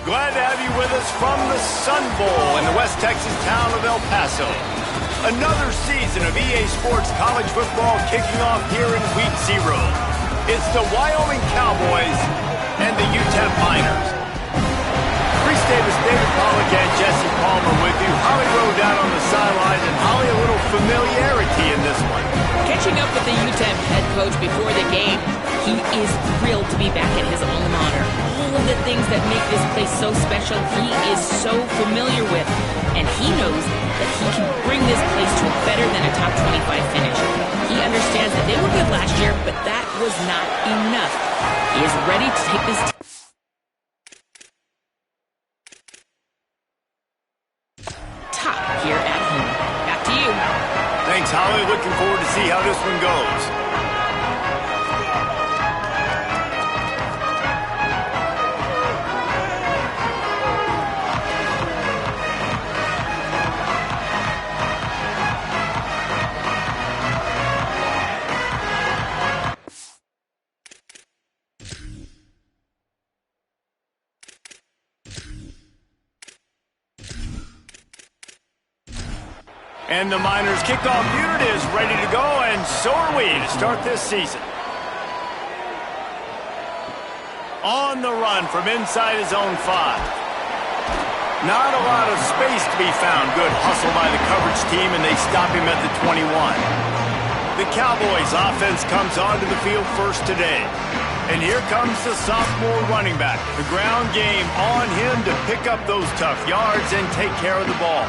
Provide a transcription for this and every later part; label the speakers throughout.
Speaker 1: Glad to have you with us from the Sun Bowl in the West Texas town of El Paso. Another season of EA Sports college football kicking off here in Week 0. It's the Wyoming Cowboys and the UTEP Miners. Reese Davis, David Pollock, and Jesse Palmer with you. Holly Rowe down on the sidelines, and Holly, a little familiarity in this one.
Speaker 2: Catching up with the UTEP head coach before the game, he is thrilled to be back at his alma mater. All of the things that make this place so special, he is so familiar with. And he knows that he can bring this place to a better than a top 25 finish. He understands that they were good last year, but that was not enough. He is ready to take this top here at home. Back to you.
Speaker 1: Thanks, Holly. Looking forward to see how this one goes. And the Miners' kickoff unit is ready to go, and so are we to start this season. On the run from inside his own 5. Not a lot of space to be found. Good hustle by the coverage team, and they stop him at the 21. The Cowboys' offense comes onto the field first today. And here comes the sophomore running back. The ground game on him to pick up those tough yards and take care of the ball.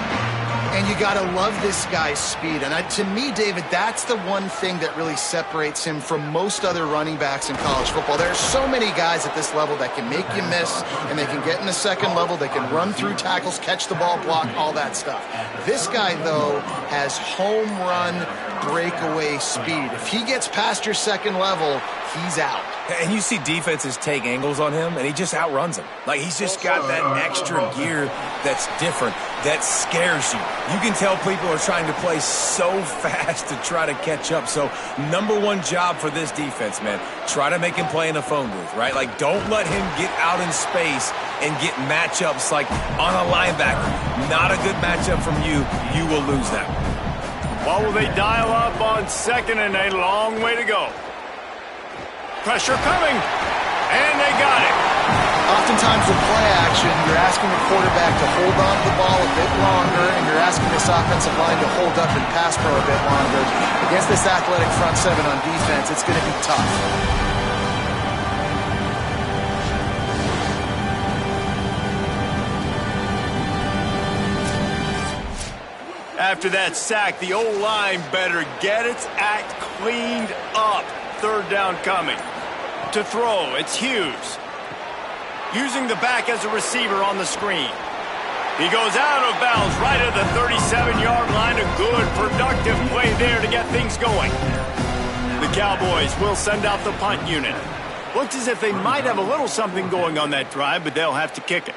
Speaker 3: And you got to love this guy's speed. And to me, David, that's the one thing that really separates him from most other running backs in college football. There are so many guys at this level that can make you miss, and they can get in the second level. They can run through tackles, catch the ball, block, all that stuff. This guy, though, has home run breakaway speed. If he gets past your second level, he's out.
Speaker 4: And you see defenses take angles on him, and he just outruns them. Like, he's just got that extra gear that's different, that scares you. You can tell people are trying to play so fast to try to catch up. So, number one job for this defense, man, try to make him play in a phone booth, right? Like, don't let him get out in space and get matchups like on a linebacker. Not a good matchup from you. You will lose that one.
Speaker 1: What will they dial up on second, and a long way to go? Pressure coming, and they got it.
Speaker 3: Oftentimes with play action, you're asking the quarterback to hold on to the ball a bit longer, and you're asking this offensive line to hold up and pass pro a bit longer. Against this athletic front seven on defense, it's going to be tough.
Speaker 1: After that sack, the O-line better get its act cleaned up. Third down coming. To throw, it's Hughes. Using the back as a receiver on the screen. He goes out of bounds right at the 37-yard line. A good, productive play there to get things going. The Cowboys will send out the punt unit. Looks as if they might have a little something going on that drive, but they'll have to kick it.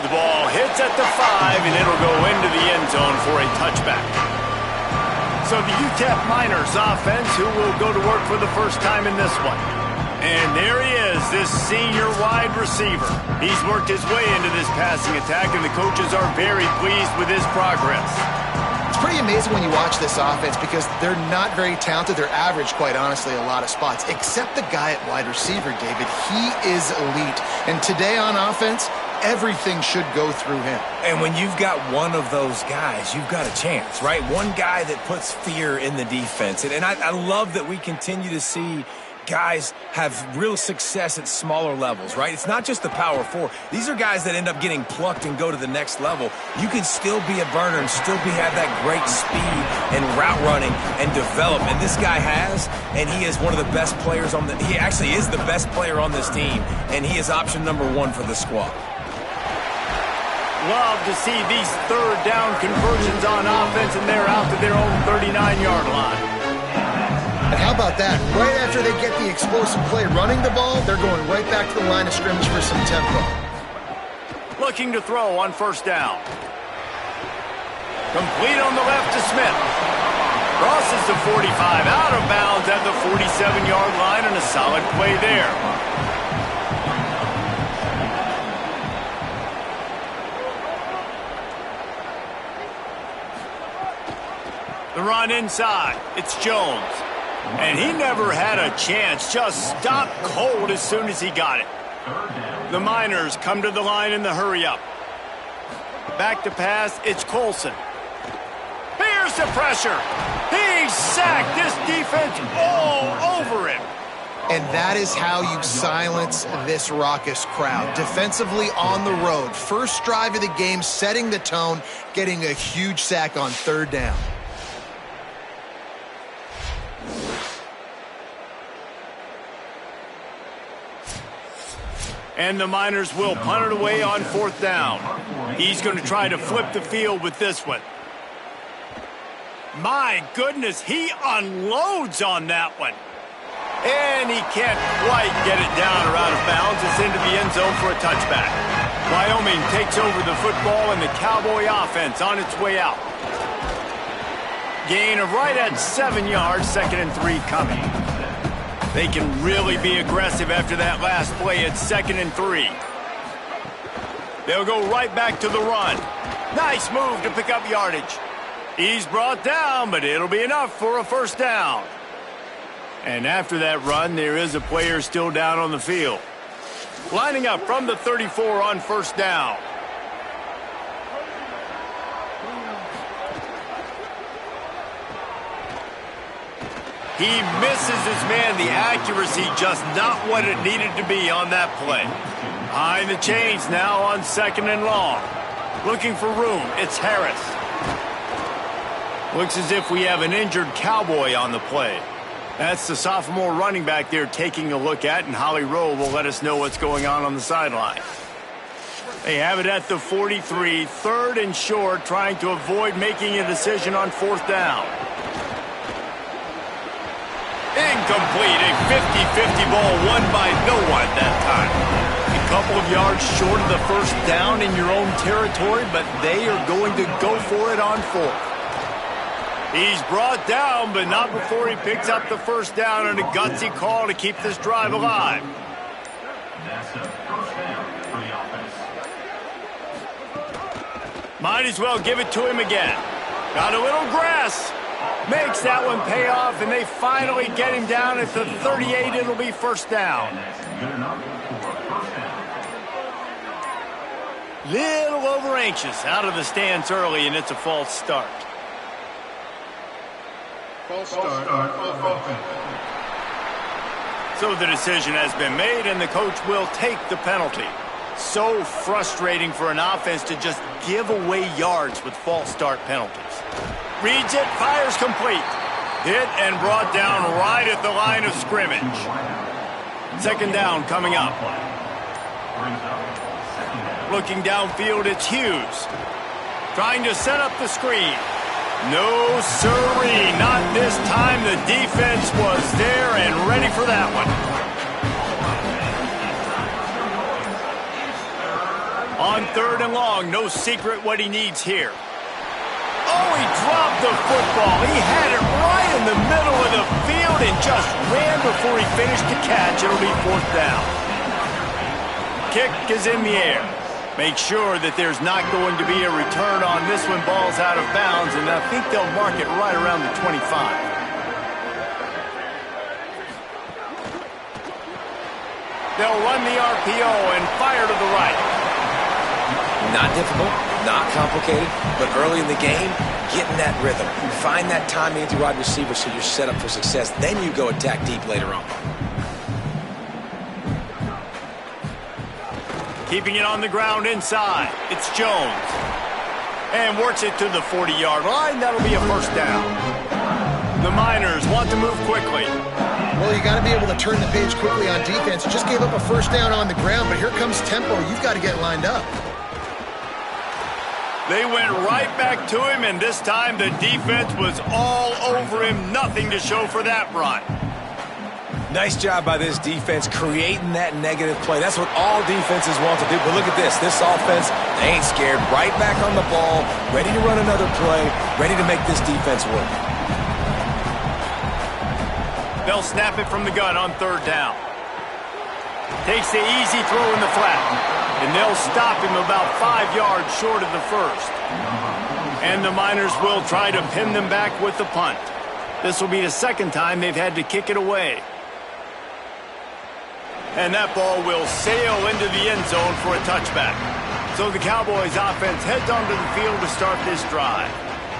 Speaker 1: The ball hits at the 5, and it'll go into the end zone for a touchback. So the UTEP Miners offense, who will go to work for the first time in this one. And there he is, this senior wide receiver. He's worked his way into this passing attack, and the coaches are very pleased with his progress.
Speaker 3: It's pretty amazing when you watch this offense because they're not very talented. They're average, quite honestly, a lot of spots. Except the guy at wide receiver, David. He is elite. And today on offense, everything should go through him.
Speaker 4: And when you've got one of those guys, you've got a chance, right? One guy that puts fear in the defense. And I love that we continue to see guys have real success at smaller levels, right? It's not just the power 4. These are guys that end up getting plucked and go to the next level. You can still be a burner and still have that great speed and route running and develop. And this guy has, and he is one of the best players on he actually is the best player on this team, and he is option number 1 for the squad.
Speaker 1: Love to see these third down conversions on offense, and they're out to their own 39-yard line.
Speaker 3: And how about that? Right after they get the explosive play running the ball, they're going right back to the line of scrimmage for some tempo.
Speaker 1: Looking to throw on first down. Complete on the left to Smith. Crosses the 45, out of bounds at the 47-yard line, and a solid play there. The run inside. It's Jones. And he never had a chance. Just stopped cold as soon as he got it. The Miners come to the line in the hurry-up. Back to pass. It's Colson. Here's the pressure. He's sacked. This defense all over him.
Speaker 3: And that is how you silence this raucous crowd. Defensively on the road. First drive of the game, setting the tone, getting a huge sack on third down.
Speaker 1: And the Miners will punt it away on fourth down. He's going to try to flip the field with this one. My goodness, he unloads on that one. And he can't quite get it down or out of bounds. It's into the end zone for a touchback. Wyoming takes over the football and the Cowboy offense on its way out. Gain of right at 7 yards, 2nd and 3 coming. They can really be aggressive after that last play. It's 2nd and 3. They'll go right back to the run. Nice move to pick up yardage. He's brought down, but it'll be enough for a first down. And after that run, there is a player still down on the field. Lining up from the 34 on first down. He misses his man. The accuracy just not what it needed to be on that play. Behind the chains now on 2nd and long. Looking for room. It's Harris. Looks as if we have an injured Cowboy on the play. That's the sophomore running back there taking a look at, and Holly Rowe will let us know what's going on the sideline. They have it at the 43, 3rd and short, trying to avoid making a decision on fourth down. Incomplete, a 50-50 ball won by no one that time. A couple of yards short of the first down in your own territory, but they are going to go for it on fourth. He's brought down, but not before he picks up the first down and a gutsy call to keep this drive alive. Might as well give it to him again. Got a little grass. Makes that one pay off, and they finally get him down at the 38. It'll be first down. Little over anxious out of the stance early, and it's a false start.
Speaker 5: False start of offense.
Speaker 1: So the decision has been made, and the coach will take the penalty. So frustrating for an offense to just give away yards with false start penalties. Reads it, fires complete. Hit and brought down right at the line of scrimmage. 2nd down coming up. Looking downfield, it's Hughes. Trying to set up the screen. No siree, not this time. The defense was there and ready for that one. On 3rd and long, no secret what he needs here. Oh, he dropped the football. He had it right in the middle of the field and just ran before he finished the catch. It'll be 4th down. Kick is in the air. Make sure that there's not going to be a return on this one. Ball's out of bounds, and I think they'll mark it right around the 25. They'll run the RPO and fire to the right.
Speaker 4: Not difficult, not complicated, but early in the game, getting that rhythm. Find that timing into wide receiver so you're set up for success. Then you go attack deep later on.
Speaker 1: Keeping it on the ground inside. It's Jones. And works it to the 40-yard line. That'll be a first down. The Miners want to move quickly.
Speaker 3: Well, you got to be able to turn the page quickly on defense. You just gave up a first down on the ground, but here comes tempo. You've got to get lined up.
Speaker 1: They went right back to him, and this time the defense was all over him. Nothing to show for that run.
Speaker 4: Nice job by this defense creating that negative play. That's what all defenses want to do. But look at this. This offense, they ain't scared. Right back on the ball, ready to run another play, ready to make this defense work.
Speaker 1: They'll snap it from the gun on 3rd down. Takes the easy throw in the flat. And they'll stop him about 5 yards short of the first. And the Miners will try to pin them back with the punt. This will be the second time they've had to kick it away. And that ball will sail into the end zone for a touchback. So the Cowboys offense heads onto the field to start this drive.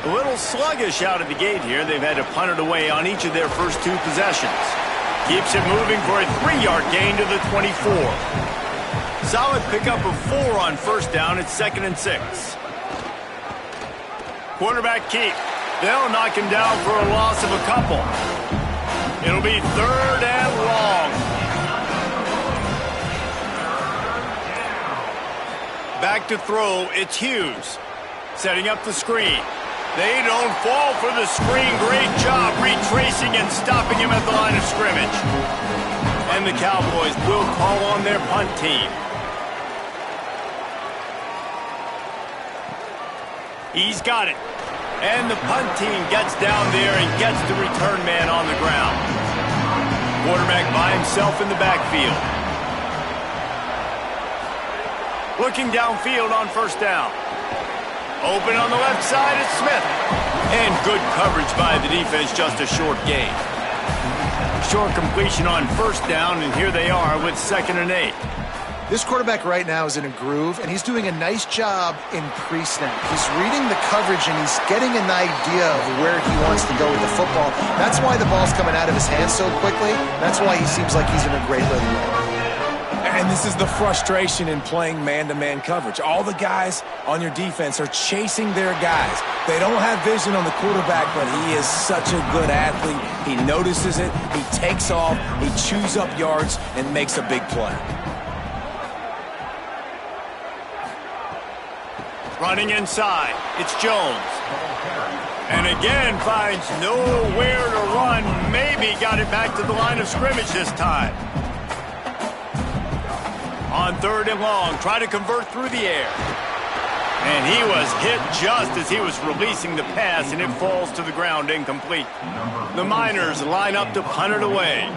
Speaker 1: A little sluggish out of the gate here. They've had to punt it away on each of their first 2 possessions. Keeps it moving for a 3-yard gain to the 24. Solid pickup of 4 on first down. It's 2nd and 6. Quarterback keep. They'll knock him down for a loss of a couple. It'll be 3rd and long. Back to throw, it's Hughes. Setting up the screen. They don't fall for the screen. Great job retracing and stopping him at the line of scrimmage. And the Cowboys will call on their punt team. He's got it. And the punt team gets down there and gets the return man on the ground. Quarterback by himself in the backfield. Looking downfield on first down. Open on the left side, it's Smith. And good coverage by the defense, just a short gain. Short completion on first down, and here they are with 2nd and 8.
Speaker 3: This quarterback right now is in a groove, and he's doing a nice job in pre-snap. He's reading the coverage, and he's getting an idea of where he wants to go with the football. That's why the ball's coming out of his hands so quickly. That's why he seems like he's in a great rhythm right now.
Speaker 4: And this is the frustration in playing man-to-man coverage. All the guys on your defense are chasing their guys. They don't have vision on the quarterback, but he is such a good athlete. He notices it, he takes off, he chews up yards, and makes a big play.
Speaker 1: Running inside, it's Jones. And again finds nowhere to run. Maybe got it back to the line of scrimmage this time. On 3rd and long, try to convert through the air. And he was hit just as he was releasing the pass, and it falls to the ground incomplete. The Miners line up to punt it away.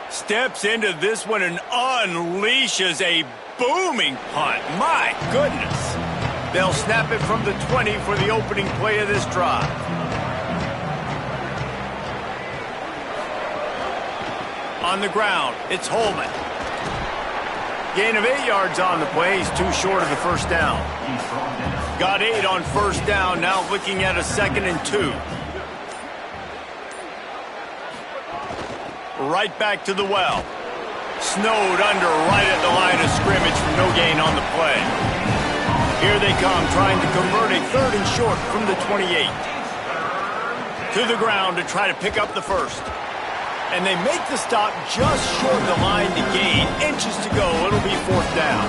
Speaker 1: Steps into this one and unleashes a booming punt. My goodness. They'll snap it from the 20 for the opening play of this drive. On the ground, it's Holman. Gain of 8 yards on the play. He's too short of the first down. Got 8 on first down. Now looking at a 2nd and 2. Right back to the well. Snowed under right at the line of scrimmage for no gain on the play. Here they come trying to convert a 3rd and short from the 28. To the ground to try to pick up the first. And they make the stop just short of the line to gain. Inches to go. It'll be 4th down.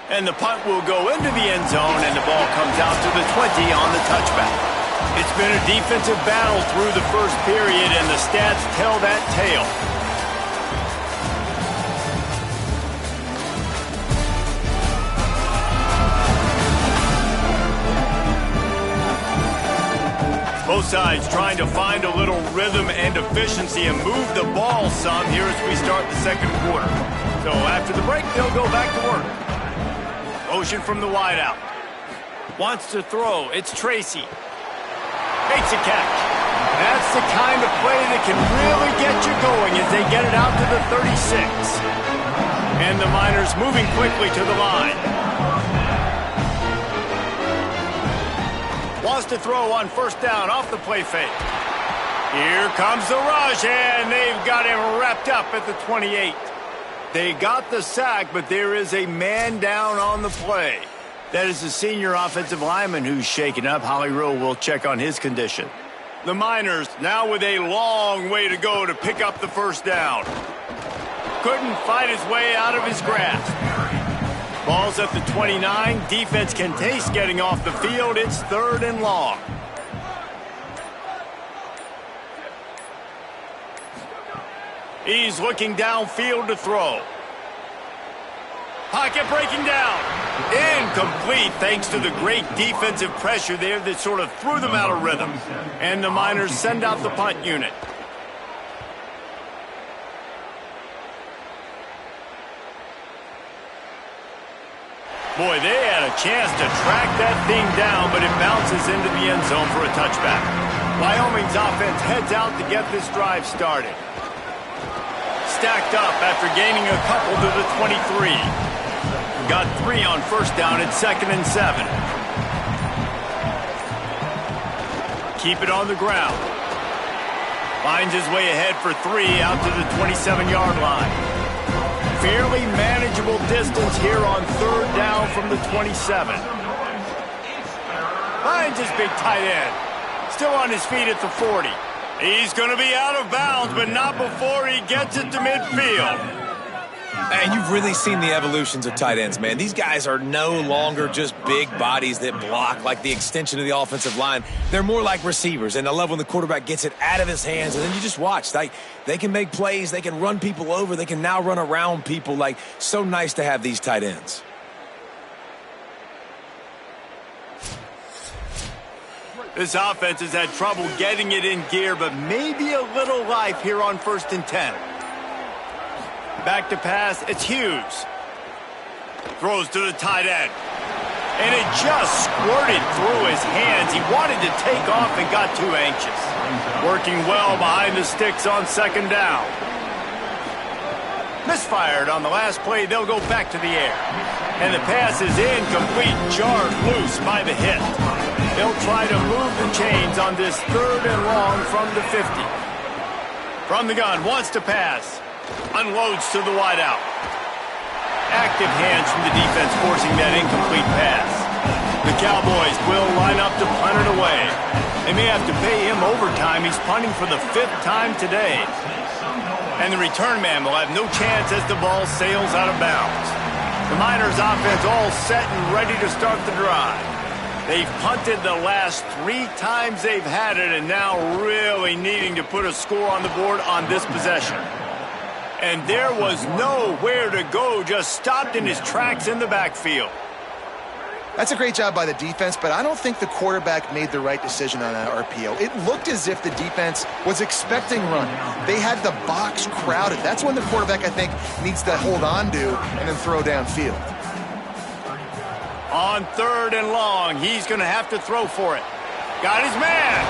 Speaker 1: And the punt will go into the end zone, and the ball comes out to the 20 on the touchback. It's been a defensive battle through the first period, and the stats tell that tale. Both sides trying to find a little rhythm and efficiency and move the ball some here as we start the 2nd quarter. So after the break, they'll go back to work. Motion from the wideout. Wants to throw. It's Tracy. Makes a catch. That's the kind of play that can really get you going as they get it out to the 36. And the Miners moving quickly to the line. Wants to throw on first down off the play fake. Here comes the rush, and they've got him wrapped up at the 28. They got the sack, but there is a man down on the play. That is the senior offensive lineman who's shaken up. Holly Rowe will check on his condition. The Miners now with a long way to go to pick up the first down. Couldn't fight his way out of his grasp. Ball's at the 29. Defense can taste getting off the field. It's 3rd and long. He's looking downfield to throw. Pocket breaking down. Incomplete thanks to the great defensive pressure there that sort of threw them out of rhythm. And the Miners send out the punt unit. Boy, they had a chance to track that thing down, but it bounces into the end zone for a touchback. Wyoming's offense heads out to get this drive started. Stacked up after gaining a couple to the 23. Got 3 on first down at 2nd and 7. Keep it on the ground. Finds his way ahead for 3 out to the 27-yard line. Fairly manageable distance here on 3rd down from the 27. Finds his big tight end. Still on his feet at the 40. He's going to be out of bounds, but not before he gets it to midfield.
Speaker 4: And you've really seen the evolutions of tight ends, man. These guys are no longer just big bodies that block like the extension of the offensive line. They're more like receivers, and I love when the quarterback gets it out of his hands, and then you just watch. They can make plays. They can run people over. They can now run around people. Like, so nice to have these tight ends.
Speaker 1: This offense has had trouble getting it in gear, but maybe a little life here on 1st and 10. Back to pass, it's Hughes. Throws to the tight end. And it just squirted through his hands. He wanted to take off and got too anxious. Working well behind the sticks on 2nd down. Misfired on the last play, they'll go back to the air. And the pass is incomplete, jarred loose by the hit. They'll try to move the chains on this 3rd and long from the 50. From the gun, wants to pass. Unloads to the wideout. Active hands from the defense forcing that incomplete pass. The Cowboys will line up to punt it away. They may have to pay him overtime. He's punting for the 5th time today. And the return man will have no chance as the ball sails out of bounds. The Miners offense all set and ready to start the drive. They've punted the last 3 times they've had it, and now really needing to put a score on the board on this possession. And there was nowhere to go, just stopped in his tracks in the backfield.
Speaker 3: That's a great job by the defense, but I don't think the quarterback made the right decision on that RPO. It looked as if the defense was expecting run. They had the box crowded. That's when the quarterback, I think, needs to hold on to and then throw downfield.
Speaker 1: On 3rd and long, he's going to have to throw for it. Got his man.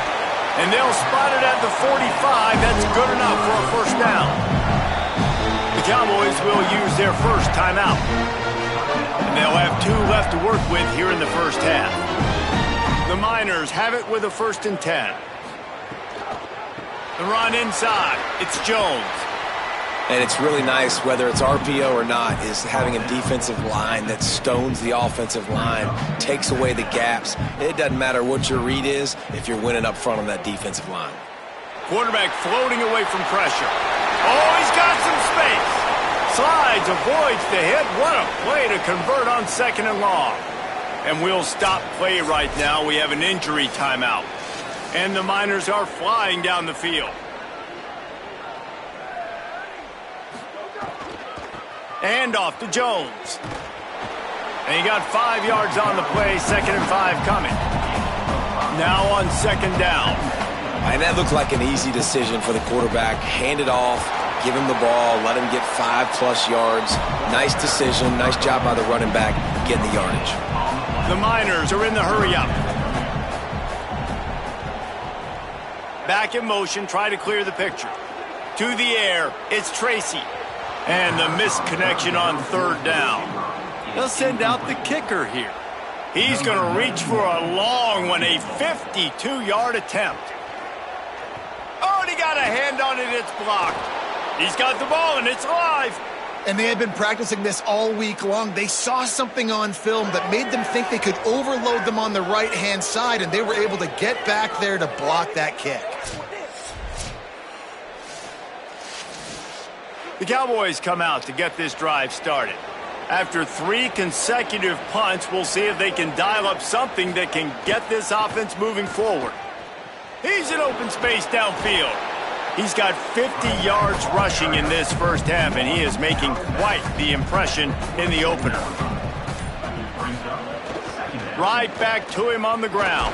Speaker 1: And they'll spot it at the 45. That's good enough for a first down. The Cowboys will use their first timeout. And they'll have 2 left to work with here in the first half. The Miners have it with a 1st and 10. The run inside. It's Jones.
Speaker 4: And it's really nice, whether it's RPO or not, is having a defensive line that stones the offensive line, takes away the gaps. It doesn't matter what your read is if you're winning up front on that defensive line.
Speaker 1: Quarterback floating away from pressure. Oh, he's got some space. Slides, avoids the hit. What a play to convert on 2nd and long. And we'll stop play right now. We have an injury timeout. And the Miners are flying down the field. And off to Jones. And he got 5 yards on the play, 2nd and 5 coming. Now on 2nd down.
Speaker 4: And that looked like an easy decision for the quarterback. Hand it off, give him the ball, let him get 5+ yards. Nice decision, nice job by the running back getting the yardage.
Speaker 1: The Miners are in the hurry-up. Back in motion, try to clear the picture. To the air, it's Tracy. And the misconnection on 3rd down. They'll send out the kicker here. He's going to reach for a long one, a 52-yard attempt. Oh, and he got a hand on it, it's blocked. He's got the ball, and it's live.
Speaker 3: And they had been practicing this all week long. They saw something on film that made them think they could overload them on the right-hand side, and they were able to get back there to block that kick.
Speaker 1: The Cowboys come out to get this drive started. After 3 consecutive punts, we'll see if they can dial up something that can get this offense moving forward. He's in open space downfield. He's got 50 yards rushing in this first half, and he is making quite the impression in the opener. Right back to him on the ground.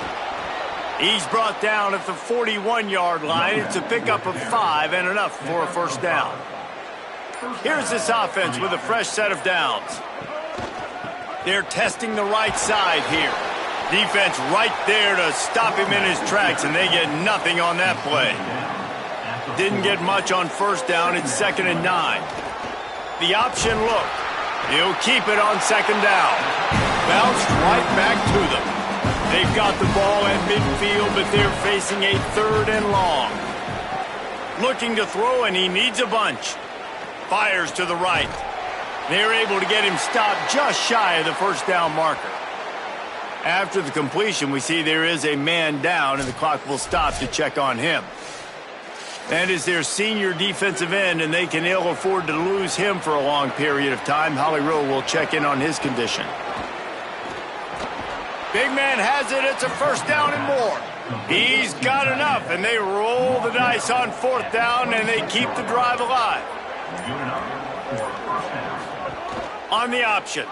Speaker 1: He's brought down at the 41-yard line. It's a pickup of 5 and enough for a first down. Here's this offense with a fresh set of downs. They're testing the right side here. Defense right there to stop him in his tracks, and they get nothing on that play. Didn't get much on first down. It's 2nd and 9. The option look. He'll keep it on 2nd down. Bounced right back to them. They've got the ball at midfield, but they're facing a 3rd and long. Looking to throw, and he needs a bunch. Fires to the right. They're able to get him stopped just shy of the first down marker. After the completion, we see there is a man down, and the clock will stop to check on him. That is their senior defensive end, and they can ill afford to lose him for a long period of time. Holly Rowe will check in on his condition. Big man has it. It's a 1st down and more. He's got enough, and they roll the dice on 4th down, and they keep the drive alive. On the option.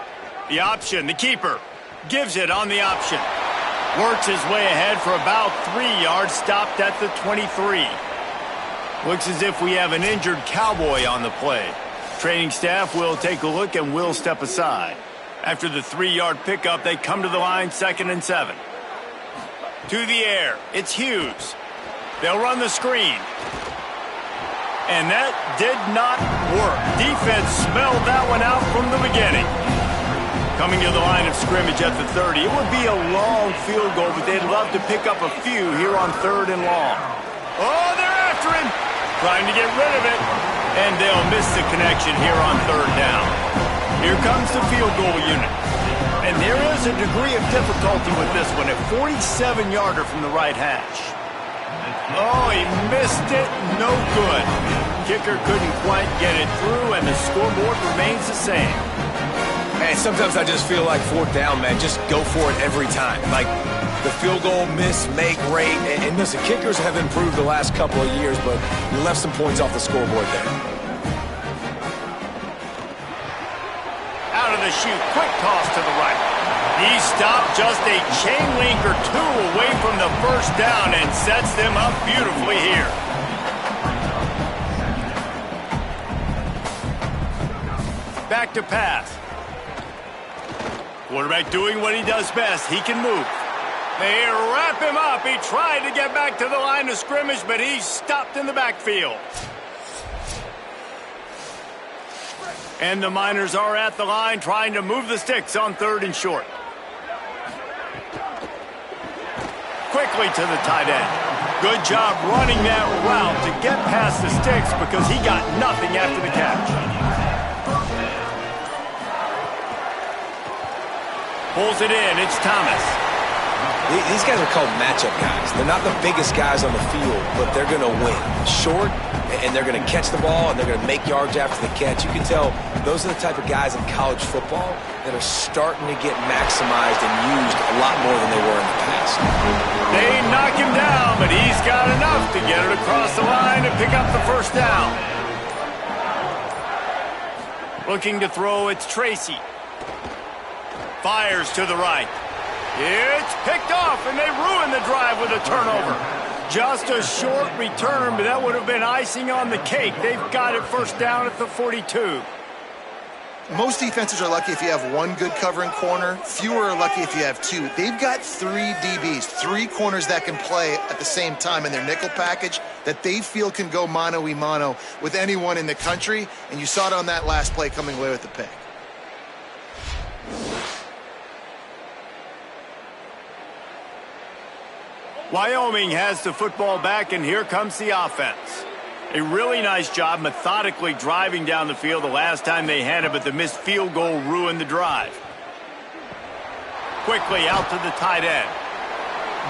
Speaker 1: The keeper gives it on the option. Works his way ahead for about 3 yards, stopped at the 23. Looks as if we have an injured Cowboy on the play. Training staff will take a look and will step aside. After the 3-yard pickup, they come to the line, 2nd and 7. To the air, it's Hughes. They'll run the screen. And that did not work. Defense smelled that one out from the beginning. Coming to the line of scrimmage at the 30. It would be a long field goal, but they'd love to pick up a few here on 3rd and long. Oh, they're after him. Trying to get rid of it. And they'll miss the connection here on 3rd down. Here comes the field goal unit. And there is a degree of difficulty with this one. A 47-yarder from the right hash. Oh, he missed it. No good. Kicker couldn't quite get it through, and the scoreboard remains the same.
Speaker 4: Man, sometimes I just feel like 4th down, man. Just go for it every time. Like the field goal miss, make rate. And listen, kickers have improved the last couple of years, but you left some points off the scoreboard there.
Speaker 1: Out of the chute, quick toss to the right. He stopped just a chain link or 2 away from the 1st down and sets them up beautifully here. Back to pass. Quarterback doing what he does best. He can move. They wrap him up. He tried to get back to the line of scrimmage, but he's stopped in the backfield. And the Miners are at the line trying to move the sticks on 3rd and short. Quickly to the tight end. Good job running that route to get past the sticks because he got nothing after the catch. Pulls it in. It's Thomas.
Speaker 4: These guys are called matchup guys. They're not the biggest guys on the field, but they're going to win. Short, and they're going to catch the ball, and they're going to make yards after the catch. You can tell those are the type of guys in college football that are starting to get maximized and used a lot more than they were in the past.
Speaker 1: They knock him down, but he's got enough to get it across the line and pick up the 1st down. Looking to throw, it's Tracy. Fires to the right. It's picked off, and they ruin the drive with a turnover. Just a short return, but that would have been icing on the cake. They've got it 1st down at the 42.
Speaker 3: Most defenses are lucky if you have 1 good covering corner. Fewer are lucky if you have 2. They've got 3 DBs, 3 corners that can play at the same time in their nickel package that they feel can go mano-a-mano with anyone in the country, and you saw it on that last play coming away with the pick.
Speaker 1: Wyoming has the football back, and here comes the offense. A really nice job methodically driving down the field the last time they had it, but the missed field goal ruined the drive. Quickly out to the tight end.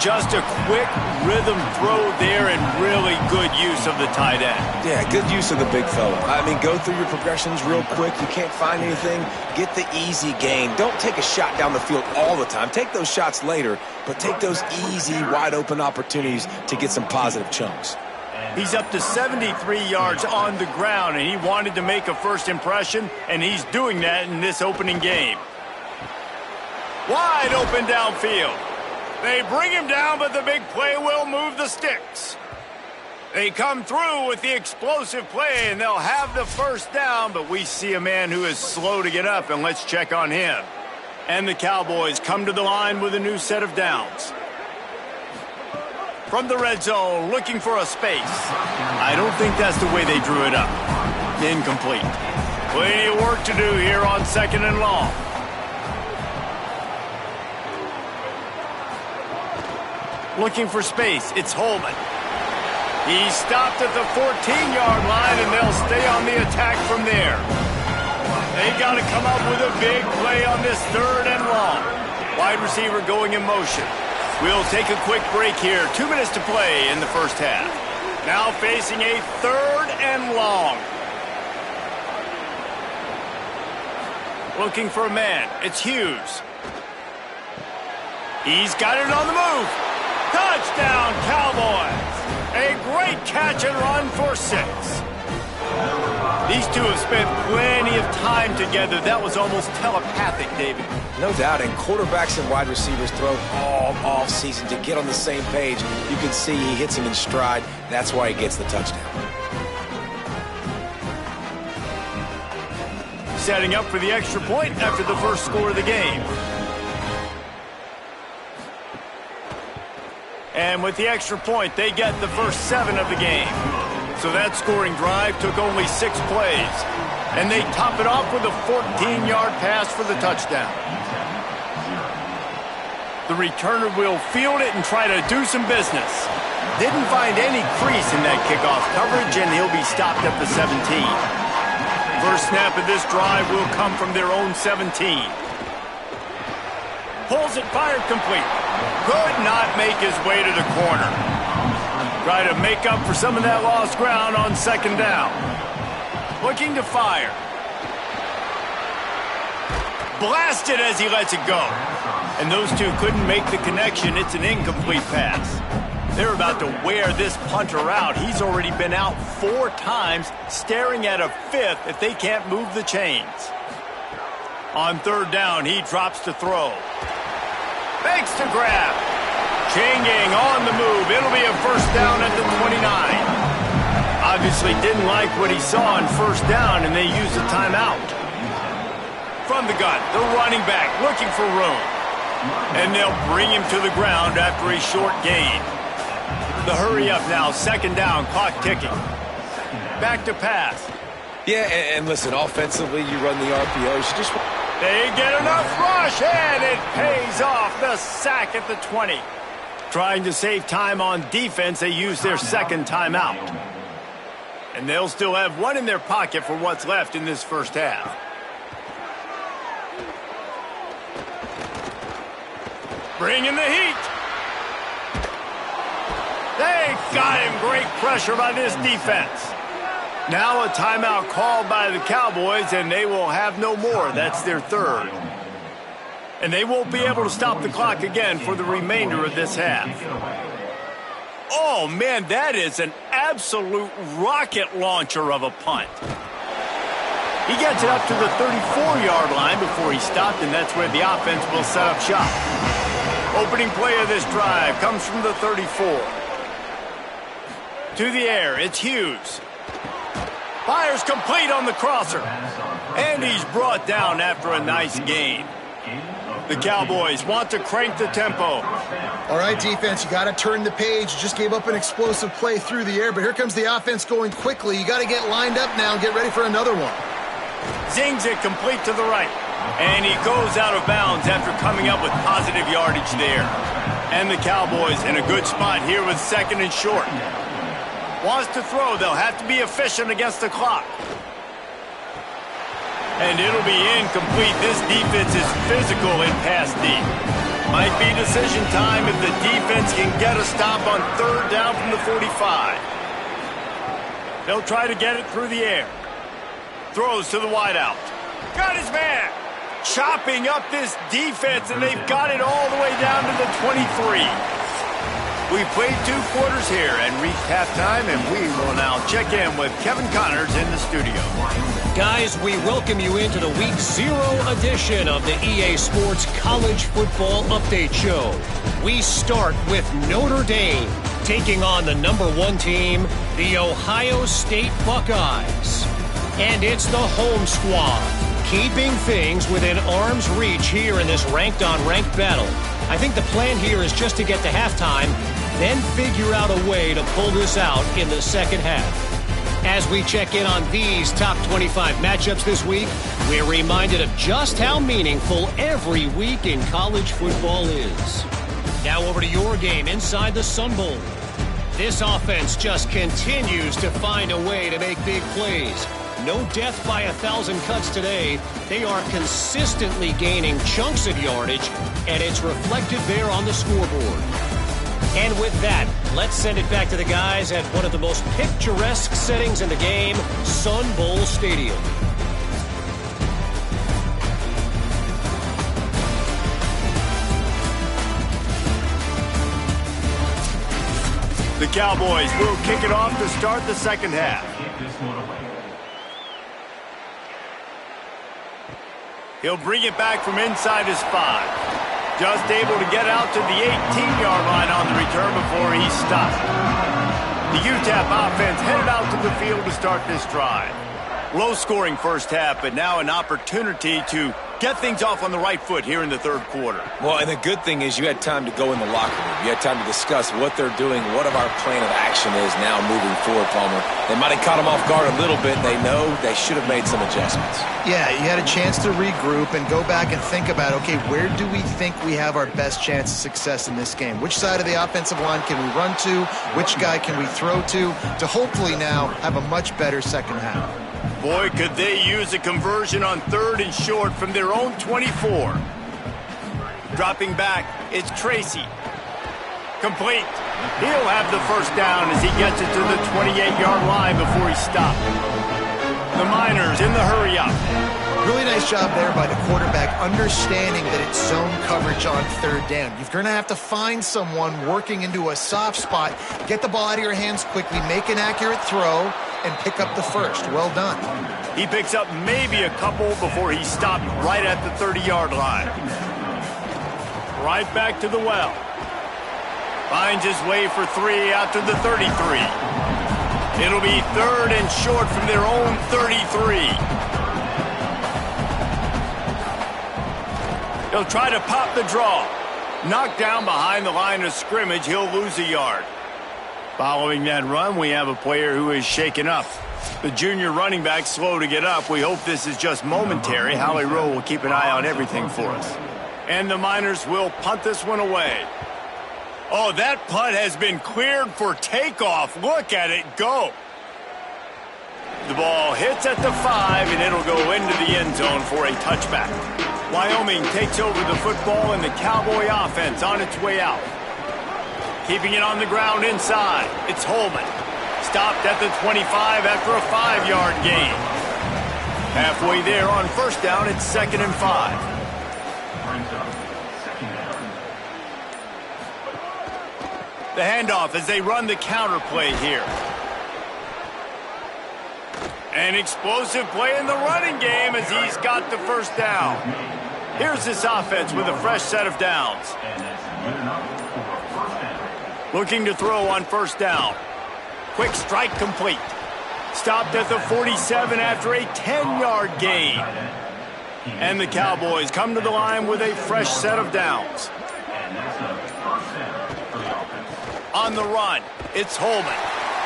Speaker 1: Just a quick rhythm throw there and really good use of the tight end.
Speaker 4: Yeah, good use of the big fella. I mean, go through your progressions real quick. You can't find anything. Get the easy gain. Don't take a shot down the field all the time. Take those shots later, but take those easy, wide-open opportunities to get some positive chunks.
Speaker 1: He's up to 73 yards on the ground, and he wanted to make a first impression, and he's doing that in this opening game. Wide open downfield. They bring him down, but the big play will move the sticks. They come through with the explosive play, and they'll have the 1st down, but we see a man who is slow to get up, and let's check on him. And the Cowboys come to the line with a new set of downs. From the red zone, looking for a space. I don't think that's the way they drew it up. Incomplete. Plenty of work to do here on 2nd and long. Looking for space. It's Holman. He stopped at the 14-yard line, and they'll stay on the attack from there. They got to come up with a big play on this 3rd and long. Wide receiver going in motion. We'll take a quick break here. 2 minutes to play in the first half. Now facing a 3rd and long. Looking for a man. It's Hughes. He's got it on the move. Touchdown, Cowboys. A great catch and run for 6. These two have spent plenty of time together. That was almost telepathic, David.
Speaker 4: No doubt, and quarterbacks and wide receivers throw all off season to get on the same page. You can see he hits him in stride. That's why he gets the touchdown.
Speaker 1: Setting up for the extra point after the first score of the game. And with the extra point, they get the first 7 of the game. So that scoring drive took only 6 plays. And they top it off with a 14-yard pass for the touchdown. The returner will field it and try to do some business. Didn't find any crease in that kickoff coverage, and he'll be stopped at the 17. First snap of this drive will come from their own 17. Pulls it, fired complete. Could not make his way to the corner. Try to make up for some of that lost ground on 2nd down. Looking to fire. Blasted as he lets it go. And those two couldn't make the connection. It's an incomplete pass. They're about to wear this punter out. He's already been out 4 times, staring at a 5th if they can't move the chains. On 3rd down, he drops to throw. Fakes to grab. Changing on the move. It'll be a first down at the 29. Obviously didn't like what he saw on 1st down, and they used a timeout. From the gun, the running back looking for room. And they'll bring him to the ground after a short gain. The hurry up now, 2nd down, clock ticking. Back to pass.
Speaker 4: Yeah, and listen, offensively, you run the RPOs.
Speaker 1: They get enough rush, and it pays off. The sack at the 20. Trying to save time on defense, they use their 2nd timeout. And they'll still have 1 in their pocket for what's left in this first half. Bringing the heat. They got him. Great pressure by this defense. Now a timeout called by the Cowboys, and they will have no more. That's their 3rd. And they won't be able to stop the clock again for the remainder of this half. Oh, man, that is an absolute rocket launcher of a punt. He gets it up to the 34-yard line before he stopped, and that's where the offense will set up shop. Opening play of this drive comes from the 34. To the air, it's Hughes. Fires complete on the crosser. And he's brought down after a nice gain. The Cowboys want to crank the tempo.
Speaker 3: All right, defense, you got to turn the page. You just gave up an explosive play through the air, but here comes the offense going quickly. You got to get lined up now and get ready for another one.
Speaker 1: Zings it complete to the right. And he goes out of bounds after coming up with positive yardage there. And the Cowboys in a good spot here with 2nd and short. Wants to throw. They'll have to be efficient against the clock. And it'll be incomplete. This defense is physical in pass deep. Might be decision time if the defense can get a stop on 3rd down from the 45. They'll try to get it through the air. Throws to the wideout. Got his man. Chopping up this defense, and they've got it all the way down to the 23. We've played 2 quarters here and reached halftime, and we will now check in with Kevin Connors in the studio.
Speaker 6: Guys, we welcome you into the Week 0 edition of the EA Sports College Football Update Show. We start with Notre Dame taking on the #1 team, the Ohio State Buckeyes. And it's the home squad, Keeping things within arm's reach here in this ranked-on-ranked battle. I think the plan here is just to get to halftime, then figure out a way to pull this out in the second half. As we check in on these top 25 matchups this week, we're reminded of just how meaningful every week in college football is. Now over to your game inside the Sun Bowl. This offense just continues to find a way to make big plays. No death by 1,000 cuts today. They are consistently gaining chunks of yardage, and it's reflected there on the scoreboard. And with that, let's send it back to the guys at one of the most picturesque settings in the game, Sun Bowl Stadium.
Speaker 1: The Cowboys will kick it off to start the second half. He'll bring it back from inside his 5. Just able to get out to the 18-yard line on the return before he stopped. The UTEP offense headed out to the field to start this drive. Low-scoring first half, but now an opportunity to get things off on the right foot here in the third quarter.
Speaker 4: Well, and the good thing is you had time to go in the locker room. You had time to discuss what they're doing, what our plan of action is now moving forward, Palmer. They might have caught them off guard a little bit. They know they should have made some adjustments.
Speaker 3: Yeah, you had a chance to regroup and go back and think about, okay, where do we think we have our best chance of success in this game? Which side of the offensive line can we run to? Which guy can we throw to hopefully now have a much better second half?
Speaker 1: Boy, could they use a conversion on 3rd and short from their own 24. Dropping back, it's Tracy. Complete. He'll have the first down as he gets it to the 28-yard line before he stopped. The Miners in the hurry-up.
Speaker 3: Really nice job there by the quarterback, understanding that it's zone coverage on 3rd down. You're going to have to find someone working into a soft spot, get the ball out of your hands quickly, make an accurate throw, and pick up the first. Well done.
Speaker 1: He picks up maybe a couple before he stopped right at the 30-yard line. Right back to the well. Finds his way for 3 out to the 33. It'll be 3rd and short from their own 33. He'll try to pop the draw. Knocked down behind the line of scrimmage, he'll lose a yard. Following that run, we have a player who is shaken up. The junior running back slow to get up. We hope this is just momentary. Howie Rowe will keep an eye on everything for us. And the Miners will punt this one away. Oh, that punt has been cleared for takeoff. Look at it go. The ball hits at the 5, and it'll go into the end zone for a touchback. Wyoming takes over the football, and the Cowboy offense on its way out. Keeping it on the ground inside, it's Holman. Stopped at the 25 after a 5-yard gain. Halfway there on first down, it's 2nd and 5. The handoff as they run the counter play here. An explosive play in the running game as he's got the first down. Here's this offense with a fresh set of downs. Looking to throw on first down. Quick strike complete. Stopped at the 47 after a 10-yard gain. And the Cowboys come to the line with a fresh set of downs. On the run, it's Holman.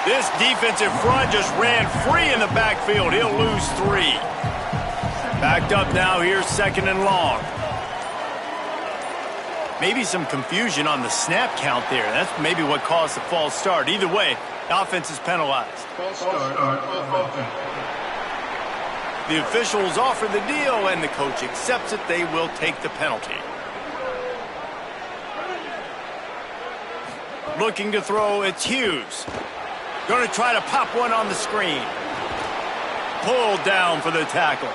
Speaker 1: This defensive front just ran free in the backfield. He'll lose 3. Backed up now, here's 2nd and long. Maybe some confusion on the snap count there. That's maybe what caused the false start. Either way, the offense is penalized.
Speaker 5: False start on offense.
Speaker 1: The officials offer the deal, and the coach accepts it. They will take the penalty. Looking to throw, it's Hughes. Going to try to pop one on the screen. Pulled down for the tackle.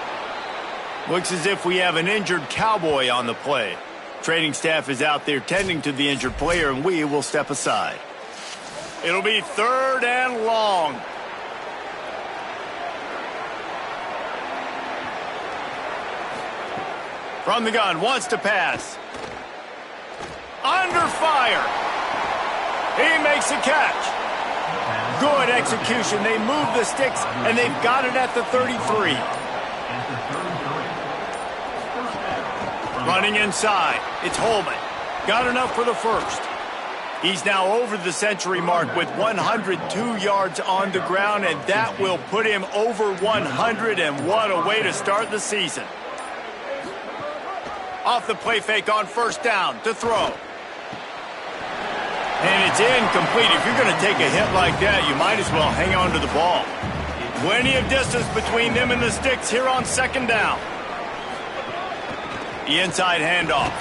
Speaker 1: Looks as if we have an injured Cowboy on the play. Training staff is out there tending to the injured player, and we will step aside. It'll be 3rd and long. From the gun, wants to pass. Under fire. He makes a catch. Good execution. They move the sticks, and they've got it at the 33. Running inside. It's Holman. Got enough for the first. He's now over the century mark with 102 yards on the ground, and that will put him over 100, and what a way to start the season. Off the play fake on first down to throw. And it's incomplete. If you're going to take a hit like that, you might as well hang on to the ball. Plenty of distance between them and the sticks here on second down. The inside handoff.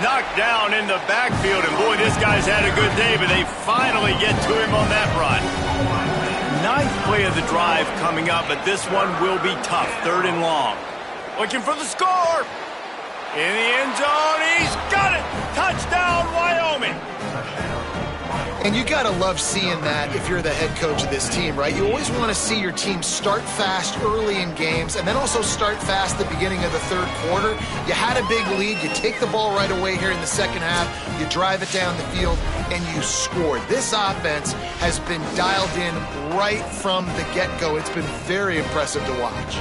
Speaker 1: Knocked down in the backfield, and boy, this guy's had a good day, but they finally get to him on that run. Ninth play of the drive coming up, but this one will be tough. Third and long. Looking for the score. In the end zone, he's got it. Touchdown, Wyoming.
Speaker 3: And you got to love seeing that if you're the head coach of this team, right? You always want to see your team start fast early in games and then also start fast at the beginning of the third quarter. You had a big lead. You take the ball right away here in the second half. You drive it down the field, and you scored. This offense has been dialed in right from the get-go. It's been very impressive to watch.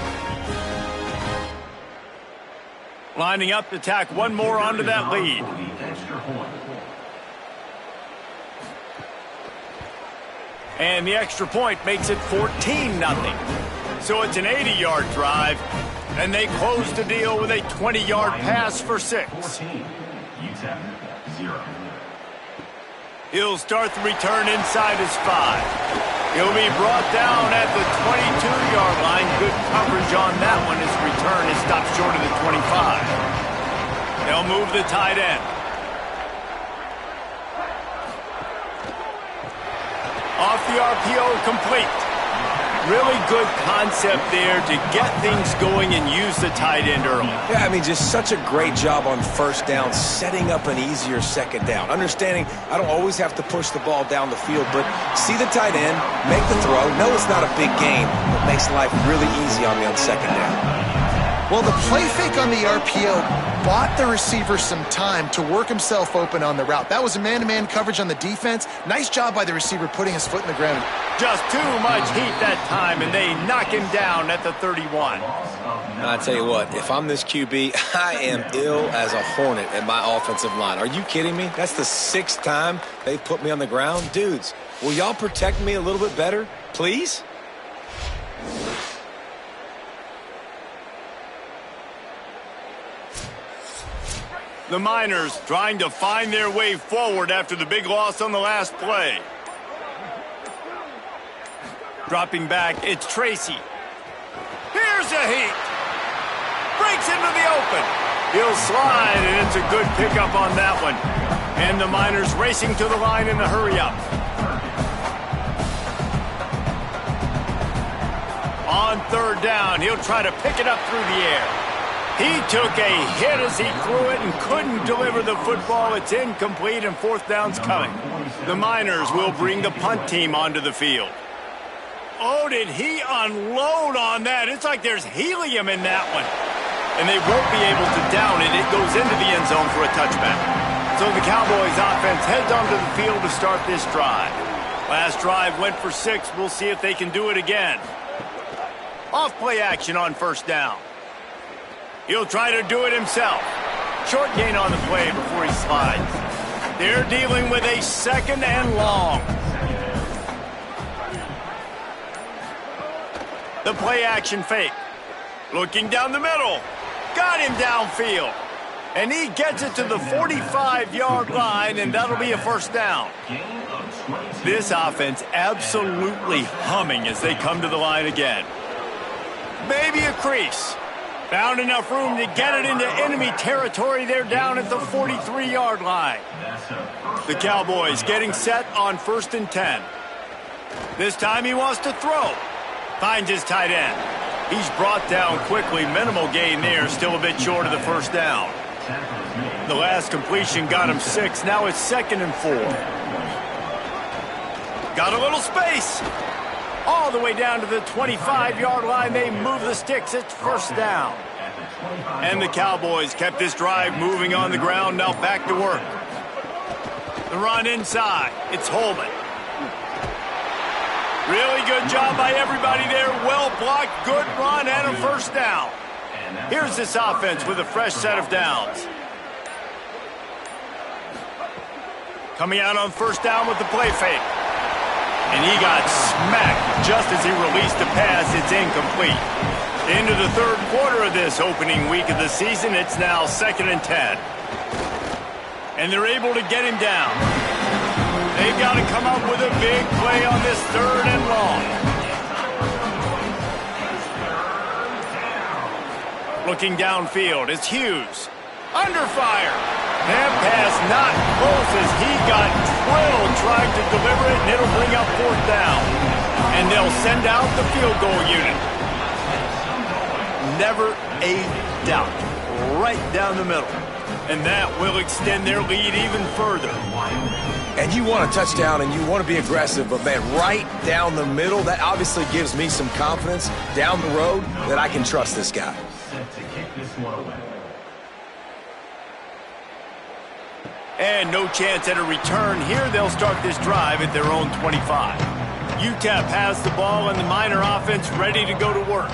Speaker 1: Lining up to tack one more onto that lead. And the extra point makes it 14-0. So it's an 80-yard drive, and they close the deal with a 20-yard pass for 6.
Speaker 5: 14, UTEP 0.
Speaker 1: He'll start the return inside his 5. He'll be brought down at the 22-yard line. Good coverage on that one. His return is stopped short of the 25. They'll move the tight end. Off the RPO, complete. Really good concept there to get things going and use the tight end early.
Speaker 4: Yeah, I mean, just such a great job on first down, setting up an easier second down. Understanding I don't always have to push the ball down the field, but see the tight end, make the throw. No, it's not a big game, but makes life really easy on me on second down.
Speaker 3: Well, the play fake on the RPO bought the receiver some time to work himself open on the route. That was a man-to-man coverage on the defense. Nice job by the receiver putting his foot in the ground.
Speaker 1: Just too much heat that time, and they knock him down at the 31.
Speaker 4: I tell you what, if I'm this QB, I am ill as a hornet at my offensive line. Are you kidding me? That's the 6th time they've put me on the ground. Dudes, will y'all protect me a little bit better, please?
Speaker 1: The Miners trying to find their way forward after the big loss on the last play. Dropping back, it's Tracy. Here's a heat. Breaks into the open. He'll slide, and it's a good pickup on that one. And the Miners racing to the line in the hurry-up. On third down, he'll try to pick it up through the air. He took a hit as he threw it and couldn't deliver the football. It's incomplete, and fourth down's coming. The Miners will bring the punt team onto the field. Oh, did he unload on that? It's like there's helium in that one. And they won't be able to down it. It goes into the end zone for a touchback. So the Cowboys offense heads onto the field to start this drive. Last drive went for 6. We'll see if they can do it again. Off play action on first down. He'll try to do it himself. Short gain on the play before he slides. They're dealing with a 2nd and long. The play action fake. Looking down the middle. Got him downfield. And he gets it to the 45-yard line, and that'll be a first down. This offense absolutely humming as they come to the line again. Maybe a crease. Found enough room to get it into enemy territory. They're down at the 43-yard line. The Cowboys getting set on 1st and 10. This time he wants to throw. Finds his tight end. He's brought down quickly. Minimal gain there. Still a bit short of the first down. The last completion got him 6. Now it's 2nd and 4. Got a little space. All the way down to the 25-yard line. They move the sticks. It's first down. And the Cowboys kept this drive moving on the ground. Now back to work. The run inside. It's Holman. Really good job by everybody there. Well blocked. Good run and a first down. Here's this offense with a fresh set of downs. Coming out on first down with the play fake. And he got smacked just as he released the pass. It's incomplete. Into the third quarter of this opening week of the season, it's now 2nd and 10. And they're able to get him down. They've got to come up with a big play on this 3rd and long. Looking downfield, it's Hughes. Under fire. That pass not close as he got drilled trying to deliver it, and it'll bring up 4th down. And they'll send out the field goal unit. Never a doubt. Right down the middle. And that will extend their lead even further.
Speaker 4: And you want a touchdown and you want to be aggressive, but man, right down the middle, that obviously gives me some confidence down the road that I can trust this guy.
Speaker 5: Set to kick this one away.
Speaker 1: And no chance at a return here. They'll start this drive at their own 25. UTEP has the ball and the Miner offense ready to go to work.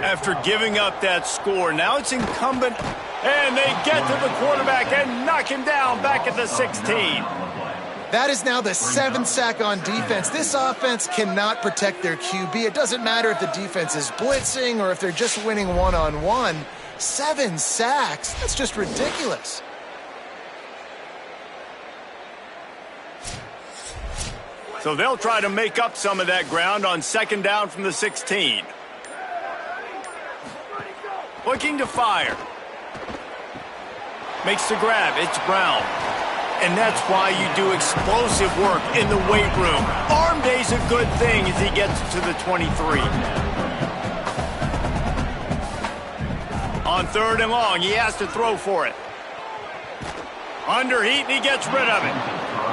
Speaker 1: After giving up that score, now it's incumbent. And they get to the quarterback and knock him down back at the 16.
Speaker 3: That is now the 7th sack on defense. This offense cannot protect their QB. It doesn't matter if the defense is blitzing or if they're just winning one-on-one. 7 sacks, that's just ridiculous.
Speaker 1: So they'll try to make up some of that ground on 2nd down from the 16. Looking to fire. Makes the grab. It's Brown. And that's why you do explosive work in the weight room. Arm day's a good thing as he gets to the 23. On 3rd and long, he has to throw for it. Under heat, and he gets rid of it.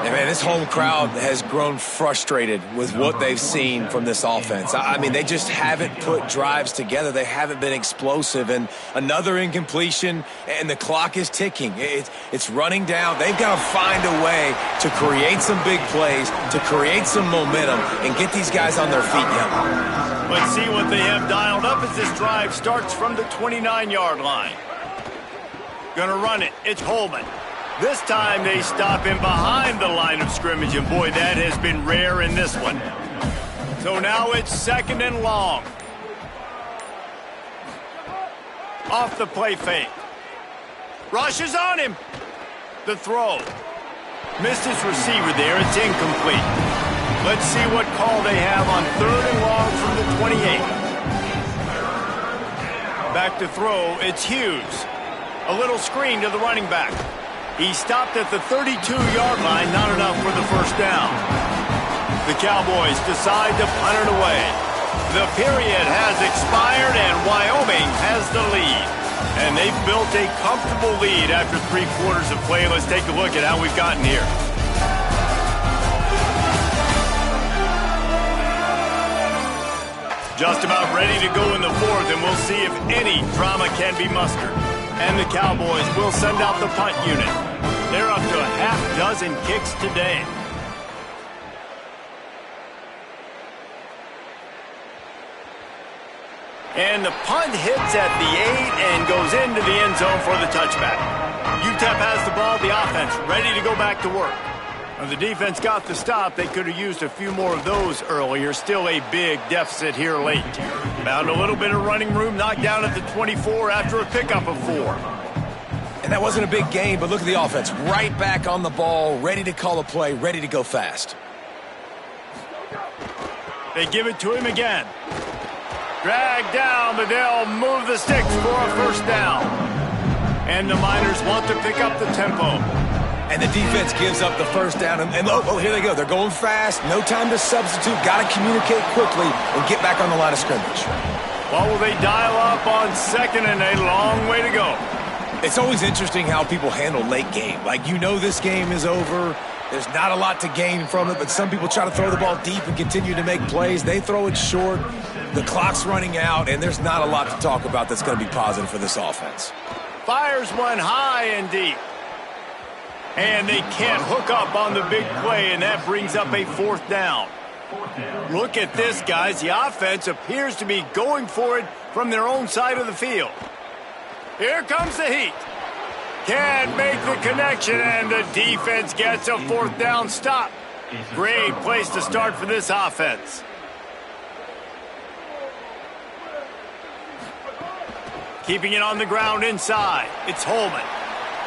Speaker 4: And man, this home crowd has grown frustrated with what they've seen from this offense. I mean, they just haven't put drives together. They haven't been explosive. And another incompletion, and the clock is ticking. It's running down. They've got to find a way to create some big plays, to create some momentum, and get these guys on their feet now.
Speaker 1: Let's see what they have dialed up as this drive starts from the 29-yard line. Gonna run it. It's Holman. This time they stop him behind the line of scrimmage, and boy, that has been rare in this one. So now it's 2nd and long. Off the play fake. Rush is on him. The throw. Missed his receiver there. It's incomplete. Let's see what call they have on 3rd and long from the 28. Back to throw. It's Hughes. A little screen to the running back. He stopped at the 32-yard line, not enough for the 1st down. The Cowboys decide to punt it away. The period has expired, and Wyoming has the lead. And they've built a comfortable lead after 3 quarters of play. Let's take a look at how we've gotten here. Just about ready to go in the 4th, and we'll see if any drama can be mustered. And the Cowboys will send out the punt unit. They're up to a half-dozen kicks today. And the punt hits at the 8 and goes into the end zone for the touchback. UTEP has the ball, the offense ready to go back to work. When the defense got the stop, they could have used a few more of those earlier. Still a big deficit here late. Found a little bit of running room, knocked down at the 24 after a pickup of 4.
Speaker 4: And that wasn't a big gain, but look at the offense. Right back on the ball, ready to call a play, ready to go fast.
Speaker 1: They give it to him again. Drag down, but they'll move the sticks for a 1st down. And the Miners want to pick up the tempo.
Speaker 4: And the defense gives up the 1st down. And oh, here they go. They're going fast. No time to substitute. Got to communicate quickly and get back on the line of scrimmage.
Speaker 1: Well, will they dial up on 2nd and a long way to go?
Speaker 4: It's always interesting how people handle late game. Like, you know this game is over. There's not a lot to gain from it, but some people try to throw the ball deep and continue to make plays. They throw it short. The clock's running out, and there's not a lot to talk about that's going to be positive for this offense.
Speaker 1: Fires one high and deep. And they can't hook up on the big play, and that brings up a 4th down. Look at this, guys. The offense appears to be going for it from their own side of the field. Here comes the heat. Can't make the connection, and the defense gets a fourth down stop. Great place to start for this offense. Keeping it on the ground inside. It's Holman.